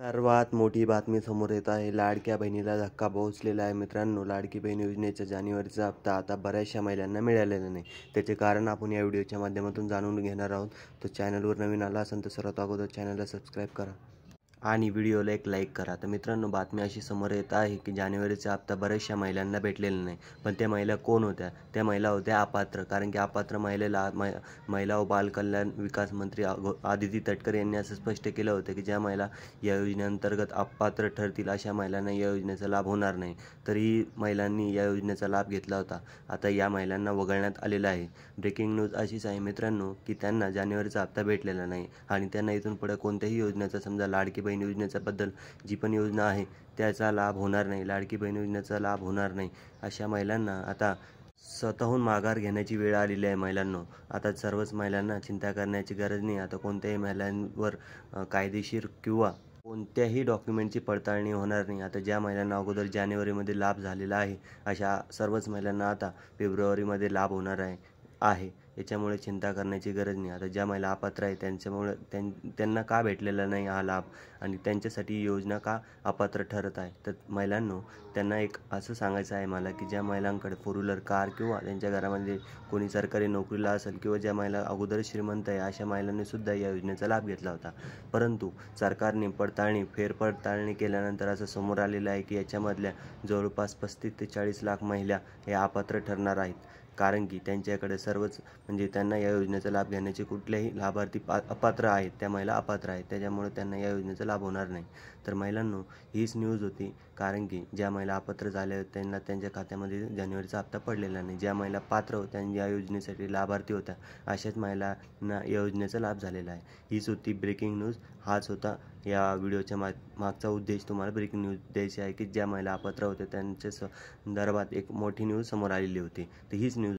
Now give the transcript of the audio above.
सर्वात मोठी बातमी समोर येत आहे. लाडक्या बहिणीला धक्का पोहोचलेला आहे. मित्रांनो, लाडकी बहीण योजनेचा जानेवारीचा हप्ता आता बऱ्याचशा महिलांना मिळालेला नाही. त्याचे कारण आपण या व्हिडिओच्या माध्यमातून जाणून घेणार आहोत. तर चॅनलवर नवीन आला असेल तर सर्वात अगोदर चॅनलला सबस्क्राईब करा आणि व्हिडिओला एक लाईक करा. तर मित्रांनो, बातमी अशी समोर येत आहे की जानेवारीचा हप्ता बऱ्याचशा महिलांना भेटलेला नाही. पण त्या महिला कोण होत्या? त्या महिला होत्या अपात्र. कारण की अपात्र महिलेला महिला व बालकल्याण विकास मंत्री आदिती तटकरे यांनी असं स्पष्ट केलं होतं की ज्या महिला या योजनेअंतर्गत अपात्र ठरतील अशा महिलांना या योजनेचा लाभ होणार नाही. तरीही महिलांनी या योजनेचा लाभ घेतला होता. आता या महिलांना वगळण्यात आलेलं आहे. ब्रेकिंग न्यूज अशीच आहे मित्रांनो की त्यांना जानेवारीचा हप्ता भेटलेला नाही आणि त्यांना इथून पुढे कोणत्याही योजनेचा, समजा लाडकी बहीण योजनेच्या बद्दल जी पण योजना आहे त्याचा लाभ होणार नाही. लाडकी बहीण योजनेचा लाभ होणार नाही. अशा महिलांना आता स्वतःहून माघार घेण्याची वेळ आलेली आहे. महिलांनो, आता सर्वच महिलांना चिंता करण्याची गरज नाही. आता कोणत्याही महिलांवर कायदेशीर किंवा कोणत्याही डॉक्युमेंटची पडताळणी होणार नाही. आता ज्या महिलांना अगोदर जानेवारीमध्ये लाभ झालेला आहे अशा सर्वच महिलांना आता फेब्रुवारीमध्ये लाभ होणार आहे. याच्यामुळे चिंता करण्याची गरज नाही. आता ज्या महिला अपात्र आहेत त्यांना का भेटलेला नाही हा लाभ आणि त्यांच्यासाठी योजना का अपात्र ठरत आहे? तर महिलांनो, त्यांना एक असं सांगायचं आहे मला की ज्या महिलांकडे फोर व्हीलर, कार किंवा त्यांच्या घरामध्ये कोणी सरकारी नोकरीला असेल किंवा ज्या महिला अगोदर श्रीमंत आहे अशा महिलांनी सुद्धा या योजनेचा लाभ घेतला होता. परंतु सरकारने फेरपडताळणी केल्यानंतर असं समोर आलेलं आहे की याच्यामधल्या जवळपास 35 ते 40 लाख महिला या अपात्र ठरणार आहेत. कारण की त्यांच्याकडे सर्वच, म्हणजे त्यांना या योजनेचा लाभ घेण्याचे कुठलेही लाभार्थी अपात्र आहेत. त्या महिला अपात्र आहेत, त्याच्यामुळे त्यांना या योजनेचा लाभ होणार नाही. तर महिलांनो, हीच न्यूज होती. कारण की ज्या महिला अपात्र झाल्या आहेत त्यांना त्यांच्या खात्यामध्ये जानेवारीचा हप्ता पडलेला नाही. ज्या महिला पात्र होत्या आणि या योजनेसाठी लाभार्थी होत्या अशाच महिलांना या योजनेचा लाभ झालेला आहे. हीच होती ब्रेकिंग न्यूज. हाच होता या व्हिडिओच्या मागचा उद्देश. तुम्हाला ब्रेकिंग न्यूज द्यायची आहे की ज्या महिला अपात्र होत्या त्यांच्या संदर्भात एक मोठी न्यूज समोर आलेली होती. तर हीच न्यूज